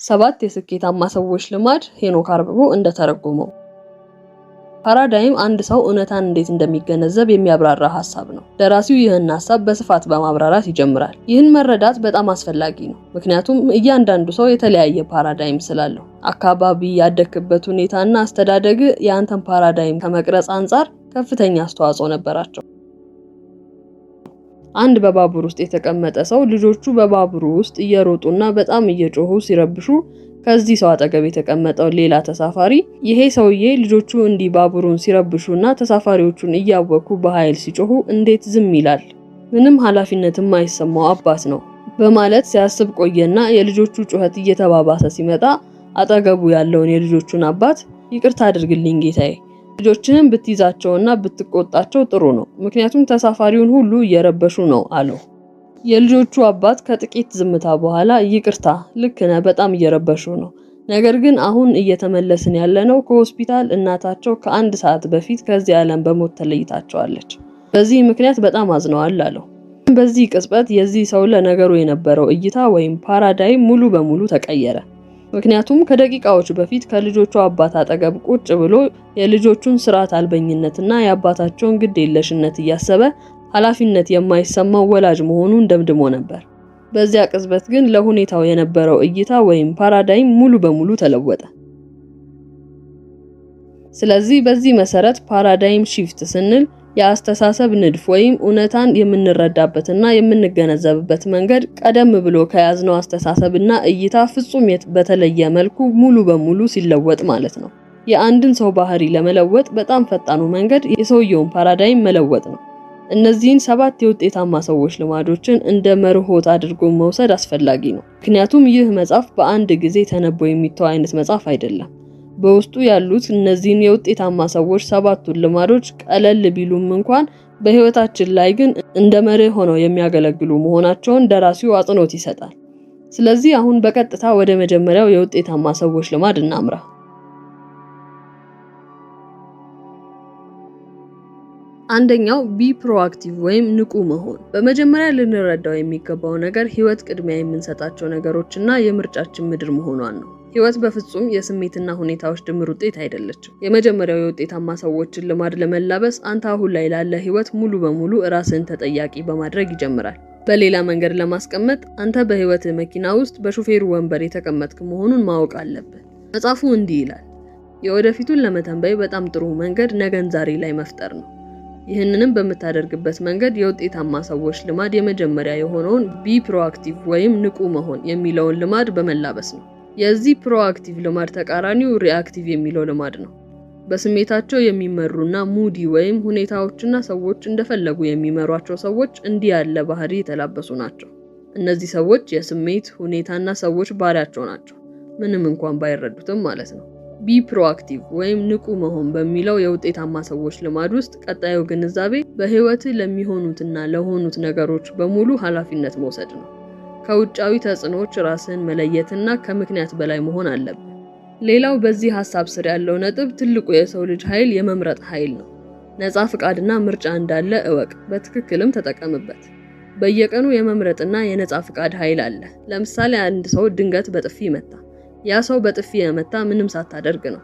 7 የስኬታማ ሰዎች ልማድ ሄኖክ አርብቦ እንደተረጎመው። ፓራዳይም አንድ ሰው እውነታን እንዴት እንደሚገነዘብ የሚያብራራ ሐሳብ ነው። ደራሲው ይህን ሐሳብ በስፋት በማብራራት ይጀምራል። ይህን መረዳት በጣም አስፈላጊ ነው፣ ምክንያቱም እያንዳንዱ ሰው የተለያየ ፓራዳይም ስላለው። አካባቢ፣ ያደክበት ሁኔታና አስተዳደግ የአንተን ፓራዳይም ከመቅረጽ አንጻር ከፍተኛ አስተዋጽኦ ነበራቸው። አንድ በባቡር ውስጥ የተቀመጠ ሰው ልጆቹ በባቡሩ ውስጥ እየሮጡና በጣም እየጮሁ ሲረብሹ ከዚህ ሰው አጠገብ የተቀመጠው ሌላ ተሳፋሪ ይሄ ሰውዬ ልጆቹ እንዲህ ባቡሩን ሲረብሹና ተሳፋሪዎቹን እያወኩ በኃይል ሲጮሁ እንዴት ዝም ይላል? ምንም ኃላፊነት የማይሰማው አባት ነው በማለት ሲያስብ ቆየና የልጆቹ ጩኸት እየተባባሰ ሲመጣ አጠገቡ ያለውን የልጆቹን አባት ይቅርታ አድርግልኝ ጌታዬ፣ ልጆችህን ብትይዛቸውና ብትቆጣቸው ጥሩ ነው፣ ምክንያቱም ተሳፋሪውን ሁሉ እየረበሹ ነው አለው። የልጆቹ አባት ከጥቂት ዝምታ በኋላ ይቅርታ፣ ልክ ነህ፣ በጣም እየረበሹ ነው። ነገር ግን አሁን እየተመለስን ያለነው ከሆስፒታል እናታቸው ከ1 ሰዓት በፊት ከዚህ ዓለም በሞት ተለይታቸዋለች። በዚህ ምክንያት በጣም አዝነዋል አለው። በዚህ ቅጽበት የዚህ ሰው ለነገሩ የነበረው እይታ ወይም ፓራዳይም ሙሉ በሙሉ ተቀየረ። ምክንያቱም ከደቂቃዎች በፊት ከልጆቹ አባት አጠገብ ቁጭ ብሎ የልጆቹን ስርዓት አልበኝነትና የአባታቸውን ግድ የለሽነት እያሰበ ኃላፊነት የማይሰማው ወላጅ መሆኑን ደምድሞ ነበር። በዚያ ቅጽበት ግን ለሁኔታው የነበረው እይታ ወይም ፓራዳይም ሙሉ በሙሉ ተለወጠ። ስለዚህ በዚህ መሰረት ፓራዳይም ሺፍት ስንል የአስተሳሰብ ንድፍ ወይም እውነታን የምንረዳበትና የምንገነዘብበት መንገድ ቀደም ብሎ ከያዝነው አስተሳሰብና እይታ ፍጹም በተለየ መልኩ ሙሉ በሙሉ ሲለወጥ ማለት ነው። የአንድን ሰው ባህሪ ለመለወጥ በጣም ፈጣኑ መንገድ የሰውየውን ፓራዳይም መለወጥ ነው። እነዚህን 7 የውጤታማ ሰዎች ልማዶችን እንደ መርሆት አድርጎ መውሰድ አስፈላጊ ነው። ምክንያቱም ይህ መጽሐፍ በአንድ ጊዜ ተነቦ የሚተው አይነት መጽሐፍ አይደለም። በውስጡ ያሉት እነዚህን የውጤታማ ሰዎች 7ቱን ልማዶች ቀለል ቢሉም እንኳን በህይወታችን ላይ ግን እንደ መርህ ሆነው የሚያገለግሉ መሆናቸውን ደራሲው አጽንኦት ይሰጣል። ስለዚህ አሁን በቀጥታ ወደ መጀመሪያው የውጤታማ ሰዎች ልማድ እናምራ። አንደኛው ቢ ፕሮአክቲቭ ወይም ንቁ መሆን። በመጀመሪያ ልንረዳው የሚገባው ነገር ህይወት ቅድሚያ የምንሰጣቸው ነገሮችና የምርጫችን ምድር መሆኗን ነው። ህይወት በፍጹም የስሜትና ሁኔታዎች ድምር ውጤት አይደለችም። የመጀመሪያው የውጤታማ ሰዎችን ልማድ ለመላበስ አንተ አሁን ላይ ላለ ህይወት ሙሉ በሙሉ ራስን ተጠያቂ በማድረግ ይጀምራል። በሌላ መንገድ ለማስቀመጥ አንተ በህይወት መኪና ውስጥ በሹፌሩ ወንበር የተቀመጥክ መሆኑን ማወቅ አለብህ። መጽሐፉ እንዲህ ይላል፣ የወደፊቱን ለመተንበይ በጣም ጥሩ መንገድ ነገን ዛሬ ላይ መፍጠር ነው። ይህንንም በምታደርግበት መንገድ የውጤታማ ሰዎች ልማድ የመጀመሪያ የሆነውን ቢ ፕሮአክቲቭ ወይም ንቁ መሆን የሚለውን ልማድ በመላበስ ነው። የዚህ ፕሮአክቲቭ ልማድ ተቃራኒው ሪአክቲቭ የሚለው ልማድ ነው። በስሜታቸው የሚመሩና ሙዲ ወይም ሁኔታዎችና ሰዎች እንደፈለጉ የሚመሯቸው ሰዎች እንዲህ ያለ ባህሪ የተላበሱ ናቸው። እነዚህ ሰዎች የስሜት ሁኔታና ሰዎች ባሪያቸው ናቸው፣ ምንም እንኳን ባይረዱትም ማለት ነው። ቢ ፕሮአክቲቭ ወይም ንቁ መሆን በሚለው የውጤታማ ሰዎች ልማድ ውስጥ ቀጣዩ ግንዛቤ በህይወት ለሚሆኑትና ለሆኑት ነገሮች በሙሉ ኃላፊነት መውሰድ ነው። ከውጫዊ ተጽዕኖዎች ራስን መለየትና ከምክንያት በላይ መሆን አለብን። ሌላው በዚህ ሐሳብ ስር ያለው ነጥብ ትልቁ የሰው ልጅ ኃይል የመምረጥ ኃይል ነው። ነፃ ፍቃድና ምርጫ እንዳለ እወቅ፣ በትክክልም ተጠቀምበት። በየቀኑ የመምረጥና የነፃ ፍቃድ ኃይል አለ። ለምሳሌ አንድ ሰው ድንገት በጥፊ መታ። ያ ሰው በጥፊ የመታ ምንም ሳታደርግ ነው።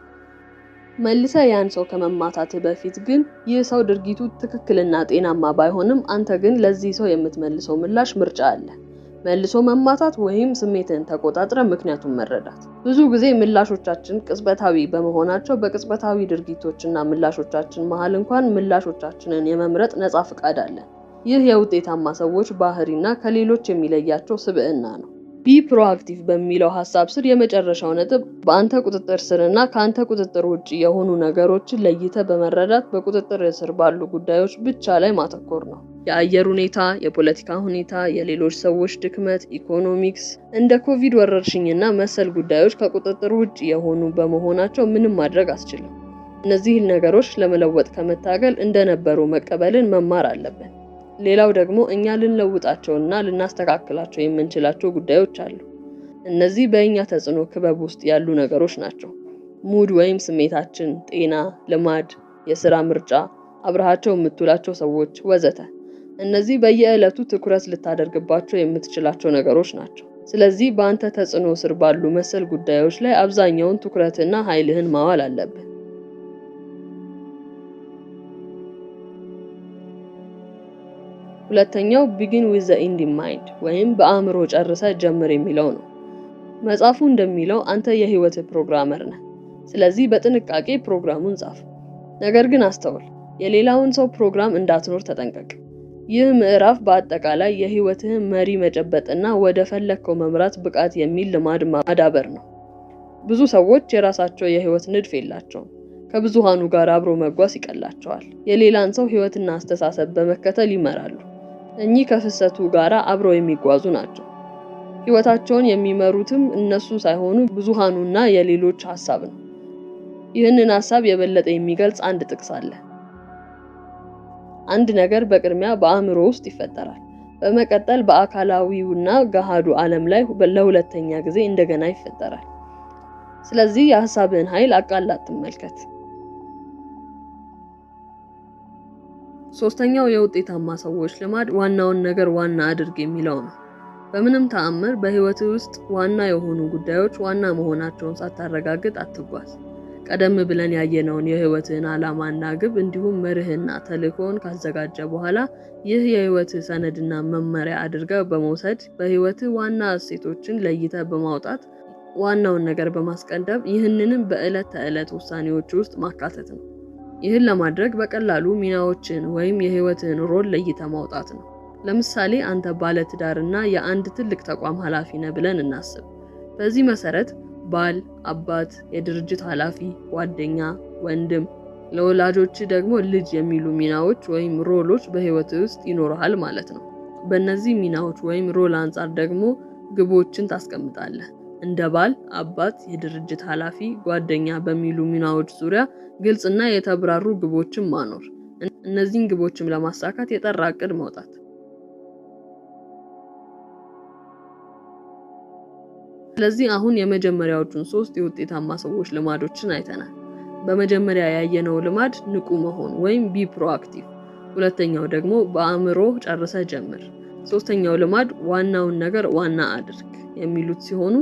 መልሰ ያን ሰው ከመማታት በፊት ግን ይህ ሰው ድርጊቱ ትክክልና ጤናማ ባይሆንም አንተ ግን ለዚህ ሰው የምትመልሰው ምላሽ ምርጫ አለ። መልሶ መማታት ወይም ስሜትን ተቆጣጥረ ምክንያቱን መረዳት። ብዙ ጊዜ ምላሾቻችን ቅጽበታዊ በመሆናቸው በቅጽበታዊ ድርጊቶችና ምላሾቻችን መሃል እንኳን ምላሾቻችንን የመምረጥ ነፃ ፍቃድ አለ። ይህ የውጤታማ ሰዎች ባህሪና ከሌሎች የሚለያቸው ስብዕና ነው። ቢ ፕሮአክቲቭ በሚለው ሐሳብ ስር የመጨረሻው ነጥብ በአንተ ቁጥጥር ስርና ከአንተ ቁጥጥር ውጪ የሆኑ ነገሮችን ለይተህ በመረዳት በቁጥጥር ስር ባሉ ጉዳዮች ብቻ ላይ ማተኮር ነው። የአየር ሁኔታ፣ የፖለቲካ ሁኔታ፣ የሌሎች ሰዎች ድክመት፣ ኢኮኖሚክስ፣ እንደ ኮቪድ ወረርሽኝና መሰል ጉዳዮች ከቁጥጥር ውጪ የሆኑ በመሆናቸው ምንም ማድረግ አስችልም። እነዚህን ነገሮች ለመለወጥ ከመታገል እንደነበሩ መቀበልን መማር አለብን። ሌላው ደግሞ እኛ ልንለውጣቸውና ልናስተካክላቸው የምንችላቸው ጉዳዮች አሉ። እነዚህ በእኛ ተጽዕኖ ክበብ ውስጥ ያሉ ነገሮች ናቸው። ሙድ ወይም ስሜታችን፣ ጤና፣ ልማድ፣ የሥራ ምርጫ፣ አብረሃቸው የምትውላቸው ሰዎች ወዘተ። እነዚህ በየዕለቱ ትኩረት ልታደርግባቸው የምትችላቸው ነገሮች ናቸው። ስለዚህ በአንተ ተጽዕኖ ስር ባሉ መሰል ጉዳዮች ላይ አብዛኛውን ትኩረትና ኃይልህን ማዋል አለብህ። ሁለተኛው begin with the end in mind ወይም በአእምሮ ጨርሰ ጀምር የሚለው ነው። መጽሐፉ እንደሚለው አንተ የህይወት ፕሮግራመር ነህ። ስለዚህ በጥንቃቄ ፕሮግራሙን ጻፍ። ነገር ግን አስተውል፣ የሌላውን ሰው ፕሮግራም እንዳትኖር ተጠንቀቅ። ይህ ምዕራፍ በአጠቃላይ የህይወትህን መሪ መጨበጥና ወደ ፈለግከው መምራት ብቃት የሚል ልማድ ማዳበር ነው። ብዙ ሰዎች የራሳቸው የህይወት ንድፍ የላቸውም። ከብዙሃኑ ጋር አብሮ መጓዝ ይቀላቸዋል። የሌላን ሰው ህይወትና አስተሳሰብ በመከተል ይመራሉ። እኚህ ከፍሰቱ ጋር አብረው የሚጓዙ ናቸው። ህይወታቸውን የሚመሩትም እነሱ ሳይሆኑ ብዙሃኑና የሌሎች ሐሳብ ነው። ይህንን ሐሳብ የበለጠ የሚገልጽ አንድ ጥቅስ አለ። አንድ ነገር በቅድሚያ በአእምሮ ውስጥ ይፈጠራል። በመቀጠል በአካላዊውና ገሃዱ ዓለም ላይ ለሁለተኛ ጊዜ እንደገና ይፈጠራል። ስለዚህ የሐሳብህን ኃይል አቃላት ተመልከት። ሶስተኛው የውጤታማ ሰዎች ልማድ ዋናውን ነገር ዋና አድርግ የሚለው ነው። በምንም ተአምር በህይወት ውስጥ ዋና የሆኑ ጉዳዮች ዋና መሆናቸውን ሳታረጋግጥ አትጓዝ። ቀደም ብለን ያየነውን የህይወትህን ዓላማና ግብ እንዲሁም መርህና ተልእኮን ካዘጋጀ በኋላ ይህ የህይወትህ ሰነድና መመሪያ አድርገህ በመውሰድ በህይወትህ ዋና እሴቶችን ለይተህ በማውጣት ዋናውን ነገር በማስቀደም ይህንንም በዕለት ተዕለት ውሳኔዎች ውስጥ ማካተት ነው። ይህን ለማድረግ በቀላሉ ሚናዎችን ወይም የህይወትህን ሮል ለይተህ ማውጣት ነው። ለምሳሌ አንተ ባለትዳርና የአንድ ትልቅ ተቋም ኃላፊ ነህ ብለን እናስብ። በዚህ መሰረት ባል፣ አባት፣ የድርጅት ኃላፊ፣ ጓደኛ፣ ወንድም፣ ለወላጆች ደግሞ ልጅ የሚሉ ሚናዎች ወይም ሮሎች በህይወት ውስጥ ይኖርሃል ማለት ነው። በእነዚህ ሚናዎች ወይም ሮል አንጻር ደግሞ ግቦችን ታስቀምጣለህ። እንደ ባል፣ አባት፣ የድርጅት ኃላፊ፣ ጓደኛ በሚሉ ሚናዎች ዙሪያ ግልጽና የተብራሩ ግቦችን ማኖር። እነዚህን ግቦችም ለማሳካት የጠራ እቅድ ማውጣት። ስለዚህ አሁን የመጀመሪያዎቹን 3 የውጤታማ ሰዎች ልማዶችን አይተናል። በመጀመሪያ ያየነው ልማድ ንቁ መሆን ወይም ቢ ፕሮአክቲቭ፣ ሁለተኛው ደግሞ በአእምሮ ጨርሰ ጀምር፣ ሶስተኛው ልማድ ዋናውን ነገር ዋና አድርግ የሚሉት ሲሆኑ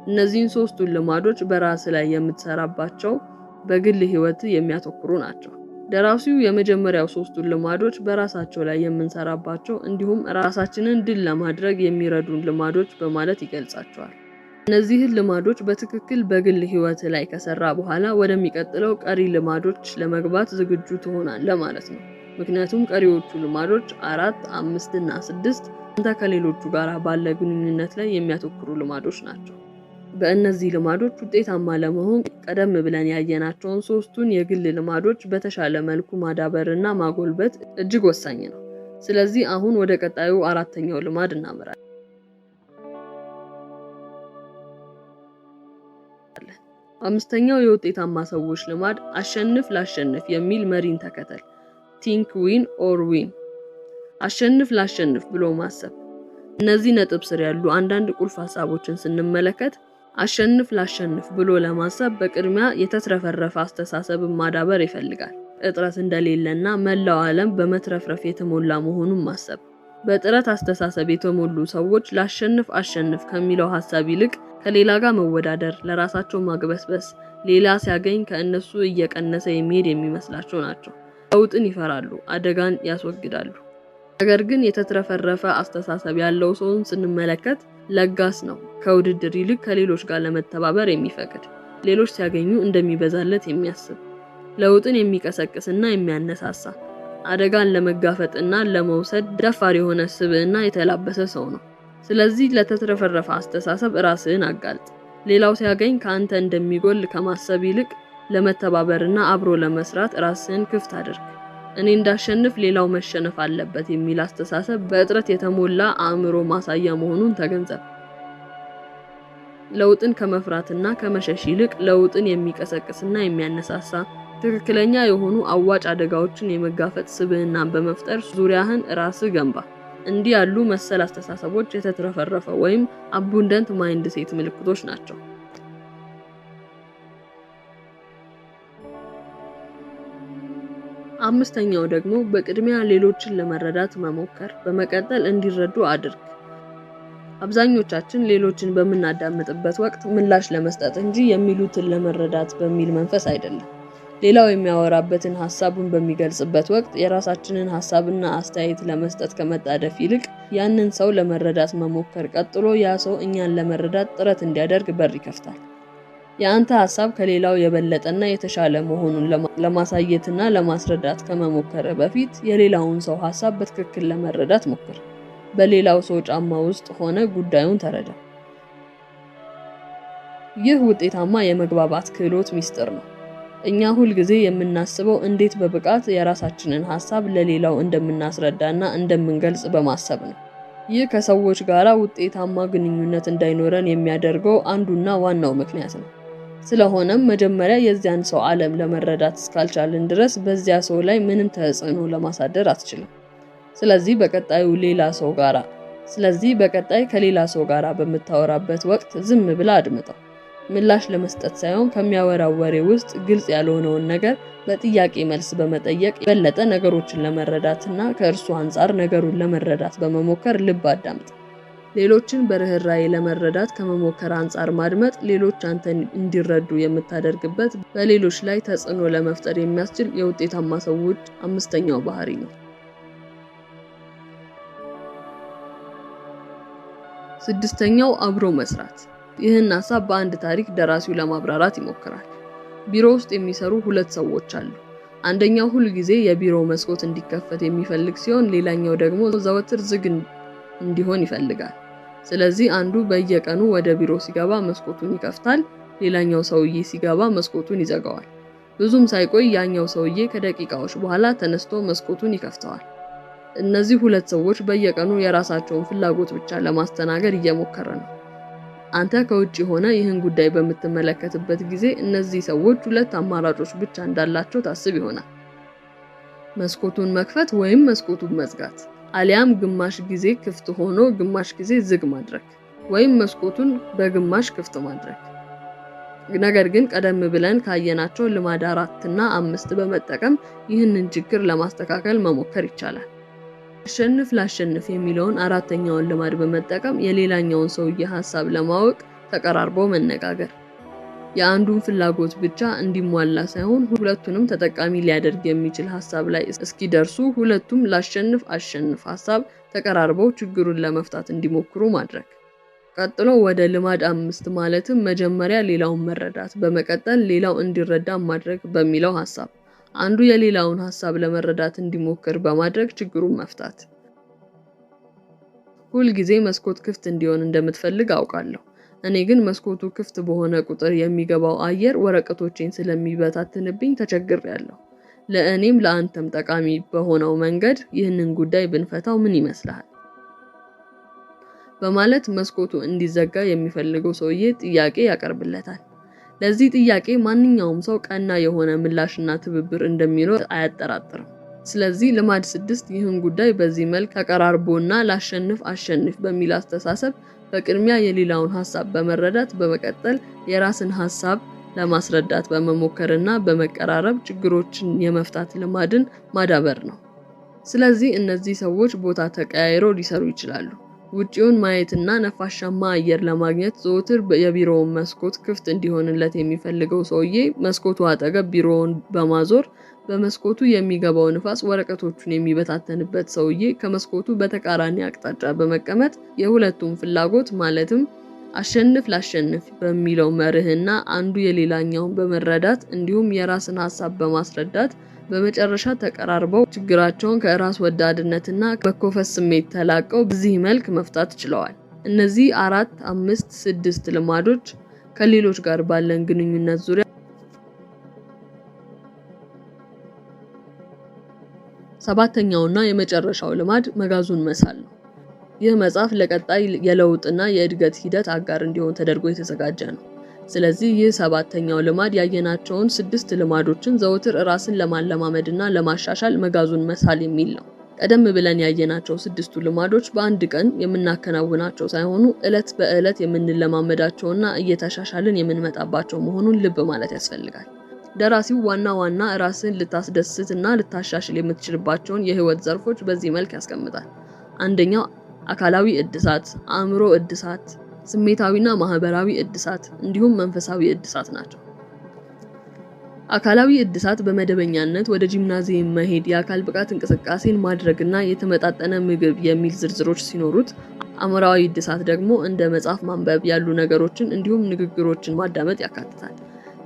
እነዚህን 3ቱን ልማዶች በራስ ላይ የምትሰራባቸው በግል ህይወት የሚያተኩሩ ናቸው። ደራሲው የመጀመሪያው 3ቱን ልማዶች በራሳቸው ላይ የምንሰራባቸው እንዲሁም ራሳችንን ድል ለማድረግ የሚረዱን ልማዶች በማለት ይገልጻቸዋል። እነዚህን ልማዶች በትክክል በግል ህይወት ላይ ከሰራ በኋላ ወደሚቀጥለው ቀሪ ልማዶች ለመግባት ዝግጁ ትሆናለህ ማለት ነው። ምክንያቱም ቀሪዎቹ ልማዶች 4፣ 5 እና 6 አንተ ከሌሎቹ ጋር ባለ ግንኙነት ላይ የሚያተኩሩ ልማዶች ናቸው። በእነዚህ ልማዶች ውጤታማ ለመሆን ቀደም ብለን ያየናቸውን 3ቱን የግል ልማዶች በተሻለ መልኩ ማዳበርና ማጎልበት እጅግ ወሳኝ ነው። ስለዚህ አሁን ወደ ቀጣዩ 4ኛው ልማድ እናመራለን። አምስተኛው የውጤታማ ሰዎች ልማድ አሸንፍ ላሸንፍ የሚል መሪን ተከተል። ቲንክ ዊን ኦር ዊን። አሸንፍ ላሸንፍ ብሎ ማሰብ። እነዚህ ነጥብ ስር ያሉ አንዳንድ ቁልፍ ሐሳቦችን ስንመለከት አሸንፍ ላሸንፍ ብሎ ለማሰብ በቅድሚያ የተትረፈረፈ አስተሳሰብን ማዳበር ይፈልጋል። እጥረት እንደሌለና መላው ዓለም በመትረፍረፍ የተሞላ መሆኑን ማሰብ። በጥረት አስተሳሰብ የተሞሉ ሰዎች ላሸንፍ አሸንፍ ከሚለው ሐሳብ ይልቅ ከሌላ ጋር መወዳደር፣ ለራሳቸው ማግበስበስ፣ ሌላ ሲያገኝ ከእነሱ እየቀነሰ የሚሄድ የሚመስላቸው ናቸው። ለውጥን ይፈራሉ፣ አደጋን ያስወግዳሉ። ነገር ግን የተትረፈረፈ አስተሳሰብ ያለው ሰውን ስንመለከት ለጋስ ነው። ከውድድር ይልቅ ከሌሎች ጋር ለመተባበር የሚፈቅድ፣ ሌሎች ሲያገኙ እንደሚበዛለት የሚያስብ፣ ለውጥን የሚቀሰቅስና የሚያነሳሳ፣ አደጋን ለመጋፈጥና ለመውሰድ ደፋር የሆነ ስብዕና የተላበሰ ሰው ነው። ስለዚህ ለተትረፈረፈ አስተሳሰብ ራስህን አጋልጥ። ሌላው ሲያገኝ ከአንተ እንደሚጎል ከማሰብ ይልቅ ለመተባበርና አብሮ ለመስራት ራስህን ክፍት አድርግ። እኔ እንዳሸንፍ ሌላው መሸነፍ አለበት የሚል አስተሳሰብ በእጥረት የተሞላ አእምሮ ማሳያ መሆኑን ተገንዘብ። ለውጥን ከመፍራትና ከመሸሽ ይልቅ ለውጥን የሚቀሰቅስና የሚያነሳሳ ትክክለኛ የሆኑ አዋጭ አደጋዎችን የመጋፈጥ ስብዕናን በመፍጠር ዙሪያህን ራስህ ገንባ። እንዲህ ያሉ መሰል አስተሳሰቦች የተትረፈረፈ ወይም አቡንደንት ማይንድ ሴት ምልክቶች ናቸው። አምስተኛው ደግሞ በቅድሚያ ሌሎችን ለመረዳት መሞከር፣ በመቀጠል እንዲረዱ አድርግ። አብዛኞቻችን ሌሎችን በምናዳምጥበት ወቅት ምላሽ ለመስጠት እንጂ የሚሉትን ለመረዳት በሚል መንፈስ አይደለም። ሌላው የሚያወራበትን ሐሳቡን በሚገልጽበት ወቅት የራሳችንን ሐሳብና አስተያየት ለመስጠት ከመጣደፍ ይልቅ ያንን ሰው ለመረዳት መሞከር ቀጥሎ ያ ሰው እኛን ለመረዳት ጥረት እንዲያደርግ በር ይከፍታል። የአንተ ሐሳብ ከሌላው የበለጠና የተሻለ መሆኑን ለማሳየትና ለማስረዳት ከመሞከር በፊት የሌላውን ሰው ሐሳብ በትክክል ለመረዳት ሞክር። በሌላው ሰው ጫማ ውስጥ ሆነ ጉዳዩን ተረዳ። ይህ ውጤታማ የመግባባት ክህሎት ሚስጥር ነው። እኛ ሁል ጊዜ የምናስበው እንዴት በብቃት የራሳችንን ሐሳብ ለሌላው እንደምናስረዳና እንደምንገልጽ በማሰብ ነው። ይህ ከሰዎች ጋር ውጤታማ ግንኙነት እንዳይኖረን የሚያደርገው አንዱና ዋናው ምክንያት ነው። ስለሆነም መጀመሪያ የዚያን ሰው ዓለም ለመረዳት እስካልቻልን ድረስ በዚያ ሰው ላይ ምንም ተጽዕኖ ለማሳደር አትችልም። ስለዚህ በቀጣይ ከሌላ ሰው ጋር በምታወራበት ወቅት ዝም ብላ አድምጠው። ምላሽ ለመስጠት ሳይሆን ከሚያወራው ወሬ ውስጥ ግልጽ ያልሆነውን ነገር በጥያቄ መልስ በመጠየቅ የበለጠ ነገሮችን ለመረዳትና ከእርሱ አንጻር ነገሩን ለመረዳት በመሞከር ልብ አዳምጥ። ሌሎችን በርህራሄ ለመረዳት ከመሞከር አንጻር ማድመጥ ሌሎች አንተን እንዲረዱ የምታደርግበት በሌሎች ላይ ተጽዕኖ ለመፍጠር የሚያስችል የውጤታማ ሰዎች አምስተኛው ባህሪ ነው። ስድስተኛው አብሮ መስራት። ይህን ሐሳብ በአንድ ታሪክ ደራሲው ለማብራራት ይሞክራል። ቢሮ ውስጥ የሚሰሩ ሁለት ሰዎች አሉ። አንደኛው ሁል ጊዜ የቢሮው መስኮት እንዲከፈት የሚፈልግ ሲሆን ሌላኛው ደግሞ ዘወትር ዝግ እንዲሆን ይፈልጋል። ስለዚህ አንዱ በየቀኑ ወደ ቢሮ ሲገባ መስኮቱን ይከፍታል፣ ሌላኛው ሰውዬ ሲገባ መስኮቱን ይዘጋዋል። ብዙም ሳይቆይ ያኛው ሰውዬ ከደቂቃዎች በኋላ ተነስቶ መስኮቱን ይከፍተዋል። እነዚህ ሁለት ሰዎች በየቀኑ የራሳቸውን ፍላጎት ብቻ ለማስተናገድ እየሞከሩ ነው። አንተ ከውጪ ሆነ ይህን ጉዳይ በምትመለከትበት ጊዜ እነዚህ ሰዎች ሁለት አማራጮች ብቻ እንዳላቸው ታስብ ይሆናል። መስኮቱን መክፈት ወይም መስኮቱን መዝጋት፣ አሊያም ግማሽ ጊዜ ክፍት ሆኖ ግማሽ ጊዜ ዝግ ማድረግ ወይም መስኮቱን በግማሽ ክፍት ማድረግ። ነገር ግን ቀደም ብለን ካየናቸው ልማድ 4 እና 5 በመጠቀም ይህንን ችግር ለማስተካከል መሞከር ይቻላል። ላሸንፍ የሚለውን አራተኛውን ልማድ በመጠቀም የሌላኛውን ሰውዬ ሐሳብ ለማወቅ ተቀራርቦ መነጋገር። የአንዱን ፍላጎት ብቻ እንዲሟላ ሳይሆን ሁለቱንም ተጠቃሚ ሊያደርግ የሚችል ሐሳብ ላይ እስኪደርሱ ሁለቱም አሸንፍ ሐሳብ ተቀራርበው ችግሩን ለመፍታት እንዲሞክሩ ማድረግ። ቀጥሎ ወደ ልማድ 5 ማለትም መጀመሪያ ሌላውን መረዳት በመቀጠል ሌላው እንዲረዳ ማድረግ በሚለው ሐሳብ አንዱ የሌላውን ሐሳብ ለመረዳት እንዲሞክር በማድረግ ችግሩን መፍታት። ሁል ጊዜ መስኮት ክፍት እንዲሆን እንደምትፈልግ አውቃለሁ። እኔ ግን መስኮቱ ክፍት በሆነ ቁጥር የሚገባው አየር ወረቀቶቼን ስለሚበታትንብኝ ተቸግሬያለሁ። ለእኔም ለአንተም ጠቃሚ በሆነው መንገድ ይህንን ጉዳይ ብንፈታው ምን ይመስልሃል? በማለት መስኮቱ እንዲዘጋ የሚፈልገው ሰውዬ ጥያቄ ያቀርብለታል። ለዚህ ጥያቄ ማንኛውም ሰው ቀና የሆነ ምላሽና ትብብር እንደሚኖር አያጠራጥርም። ስለዚህ ልማድ 6 ይህን ጉዳይ በዚህ መልክ ተቀራርቦና አሸንፍ በሚል አስተሳሰብ በቅድሚያ የሌላውን ሐሳብ በመረዳት በመቀጠል የራስን ሐሳብ ለማስረዳት በመሞከርና በመቀራረብ ችግሮችን የመፍታት ልማድን ማዳበር ነው። ስለዚህ እነዚህ ሰዎች ቦታ ተቀያይረው ሊሰሩ ይችላሉ። ውጪውን ማየትና ነፋሻማ አየር ለማግኘት ዘወትር የቢሮውን መስኮት ክፍት እንዲሆንለት የሚፈልገው ሰውዬ መስኮቱ አጠገብ ቢሮውን በማዞር በመስኮቱ የሚገባው ንፋስ ወረቀቶቹን የሚበታተንበት ሰውዬ ከመስኮቱ በተቃራኒ አቅጣጫ በመቀመጥ የሁለቱም ፍላጎት ማለትም ላሸንፍ በሚለው መርህና አንዱ የሌላኛውን በመረዳት እንዲሁም የራስን ሐሳብ በማስረዳት በመጨረሻ ተቀራርበው ችግራቸውን ከራስ ወዳድነትና በኮፈስ ስሜት ተላቀው በዚህ መልክ መፍታት ችለዋል። እነዚህ 4፣ 5፣ 6 ልማዶች ከሌሎች ጋር ባለን ግንኙነት ዙሪያ ሰባተኛውና የመጨረሻው ልማድ መጋዙን መሳል ነው። ይህ መጽሐፍ ለቀጣይ የለውጥና የእድገት ሂደት አጋር እንዲሆን ተደርጎ የተዘጋጀ ነው። ስለዚህ ይህ ሰባተኛው ልማድ ያየናቸውን 6 ልማዶችን ዘወትር ራስን ለማለማመድና ለማሻሻል መጋዙን መሳል የሚል ነው። ቀደም ብለን ያየናቸው 6ቱ ልማዶች በአንድ ቀን የምናከናውናቸው ሳይሆኑ ዕለት በዕለት የምንለማመዳቸውና እየተሻሻልን የምንመጣባቸው መሆኑን ልብ ማለት ያስፈልጋል። ደራሲው ዋና ራስን ልታስደስትና ልታሻሽል የምትችልባቸውን የህይወት ዘርፎች በዚህ መልክ ያስቀምጣል። አንደኛው አካላዊ እድሳት፣ አእምሮ እድሳት፣ ስሜታዊና ማህበራዊ እድሳት እንዲሁም መንፈሳዊ እድሳት ናቸው። አካላዊ እድሳት በመደበኛነት ወደ ጂምናዚየም መሄድ፣ የአካል ብቃት እንቅስቃሴን ማድረግና የተመጣጠነ ምግብ የሚል ዝርዝሮች ሲኖሩት፣ አእምሮአዊ እድሳት ደግሞ እንደ መጽሐፍ ማንበብ ያሉ ነገሮችን እንዲሁም ንግግሮችን ማዳመጥ ያካትታል።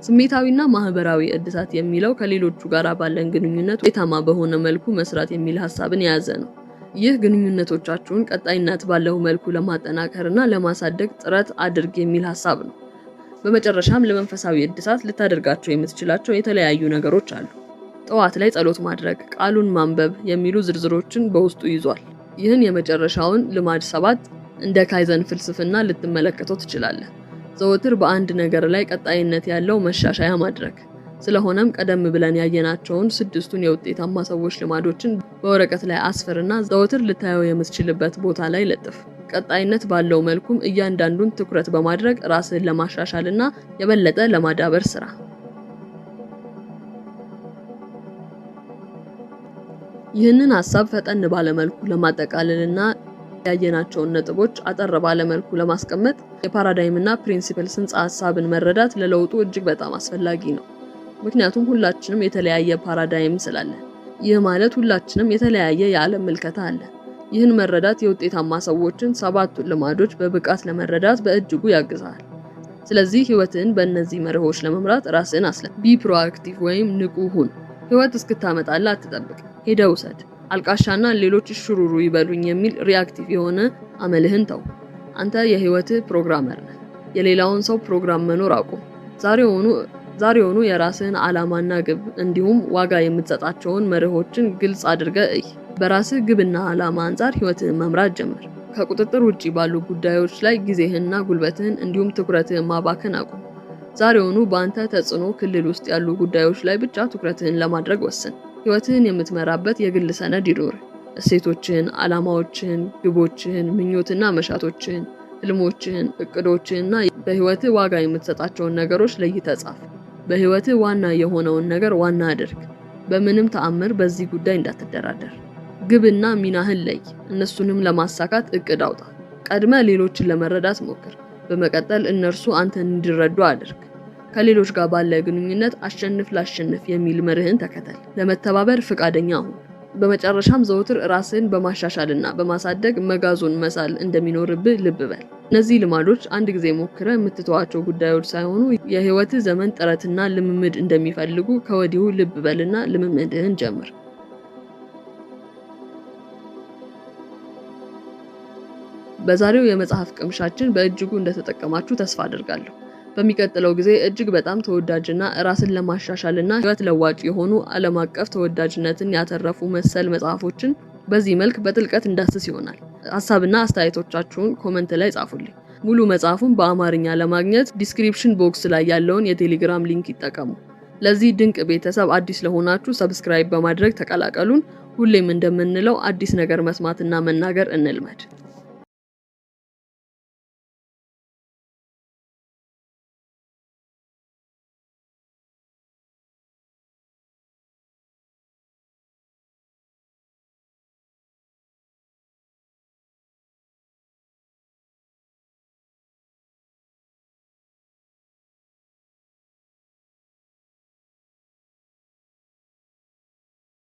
ስሜታዊና ማህበራዊ እድሳት የሚለው ከሌሎቹ ጋር ባለን ግንኙነት ውጤታማ በሆነ መልኩ መስራት የሚል ሐሳብን የያዘ ነው። ይህ ግንኙነቶቻችሁን ቀጣይነት ባለው መልኩ ለማጠናከርና ለማሳደግ ጥረት አድርግ የሚል ሐሳብ ነው። በመጨረሻም ለመንፈሳዊ እድሳት ልታደርጋቸው የምትችላቸው የተለያዩ ነገሮች አሉ። ጠዋት ላይ ጸሎት ማድረግ፣ ቃሉን ማንበብ የሚሉ ዝርዝሮችን በውስጡ ይዟል። ይህን የመጨረሻውን ልማድ 7 እንደ ካይዘን ፍልስፍና ልትመለከተው ትችላለህ። ዘወትር በአንድ ነገር ላይ ቀጣይነት ያለው መሻሻያ ማድረግ። ስለሆነም ቀደም ብለን ያየናቸውን 6ቱን የውጤታማ ሰዎች ልማዶችን በወረቀት ላይ አስፍርና ዘወትር ልታየው የምትችልበት ቦታ ላይ ለጥፍ። ቀጣይነት ባለው መልኩም እያንዳንዱን ትኩረት በማድረግ ራስህን ለማሻሻልና የበለጠ ለማዳበር ስራ። ይህንን ሐሳብ ፈጠን ባለ መልኩ ለማጠቃለልና ያየናቸውን ነጥቦች አጠር ባለ መልኩ ለማስቀመጥ የፓራዳይም እና ፕሪንሲፕል ጽንሰ ሐሳብን መረዳት ለለውጡ እጅግ በጣም አስፈላጊ ነው። ምክንያቱም ሁላችንም የተለያየ ፓራዳይም ስላለን። ይህ ማለት ሁላችንም የተለያየ የዓለም ምልከታ አለ። ይህን መረዳት የውጤታማ ሰዎችን 7ቱን ልማዶች በብቃት ለመረዳት በእጅጉ ያግዛል። ስለዚህ ህይወትን በእነዚህ መርሆች ለመምራት ራስን ቢ ፕሮአክቲቭ ወይም ንቁ ሁን። ህይወት እስክታመጣልህ አትጠብቅ፣ ሄደህ ውሰድ። አልቃሻና ሌሎች ሽሩሩ ይበሉኝ የሚል ሪአክቲቭ የሆነ አመልህን ተው። አንተ የህይወትህ ፕሮግራመር ነህ። የሌላውን ሰው ፕሮግራም መኖር አቁም። ዛሬውኑ የራስህን ዓላማና ግብ እንዲሁም ዋጋ የምትሰጣቸውን መርሆችን ግልጽ አድርገህ እይ። በራስህ ግብና ዓላማ አንጻር ህይወትህን መምራት ጀምር። ከቁጥጥር ውጪ ባሉ ጉዳዮች ላይ ጊዜህንና ጉልበትህን እንዲሁም ትኩረትህን ማባከን አቁም። ዛሬውኑ በአንተ ተጽዕኖ ክልል ውስጥ ያሉ ጉዳዮች ላይ ብቻ ትኩረትህን ለማድረግ ወስን። ህይወትህን የምትመራበት የግል ሰነድ ይኖር። እሴቶችህን፣ ዓላማዎችህን፣ ግቦችህን፣ ምኞትና መሻቶችህን፣ ህልሞችህን፣ እቅዶችህንና በህይወትህ ዋጋ የምትሰጣቸውን ነገሮች ለይተህ ጻፍ። በህይወትህ ዋና የሆነውን ነገር ዋና አድርግ። በምንም ተአምር በዚህ ጉዳይ እንዳትደራደር። ግብና ሚናህን ለይ። እነሱንም ለማሳካት እቅድ አውጣ። ቀድመ ሌሎችን ለመረዳት ሞክር። በመቀጠል እነርሱ አንተን እንዲረዱ አድርግ። ከሌሎች ጋር ባለ ግንኙነት አሸንፍ ላሸንፍ የሚል መርህን ተከተል። ለመተባበር ፍቃደኛ ሁን። በመጨረሻም ዘውትር ራስህን በማሻሻልና በማሳደግ መጋዙን መሳል እንደሚኖርብህ ልብ በል። እነዚህ ልማዶች አንድ ጊዜ ሞክረህ የምትተዋቸው ጉዳዮች ሳይሆኑ የህይወትህ ዘመን ጥረትና ልምምድ እንደሚፈልጉ ከወዲሁ ልብ በልና ልምምድህን ጀምር። በዛሬው የመጽሐፍ ቅምሻችን በእጅጉ እንደተጠቀማችሁ ተስፋ አድርጋለሁ። በሚቀጥለው ጊዜ እጅግ በጣም ተወዳጅና ራስን ለማሻሻልና ህይወት ለዋጭ የሆኑ ዓለም አቀፍ ተወዳጅነትን ያተረፉ መሰል መጽሐፎችን በዚህ መልክ በጥልቀት እንዳስስ ይሆናል። ሐሳብና አስተያየቶቻችሁን ኮሜንት ላይ ጻፉልኝ። ሙሉ መጽሐፉን በአማርኛ ለማግኘት ዲስክሪፕሽን ቦክስ ላይ ያለውን የቴሌግራም ሊንክ ይጠቀሙ። ለዚህ ድንቅ ቤተሰብ አዲስ ለሆናችሁ ሰብስክራይብ በማድረግ ተቀላቀሉን። ሁሌም እንደምንለው አዲስ ነገር መስማትና መናገር እንልመድ።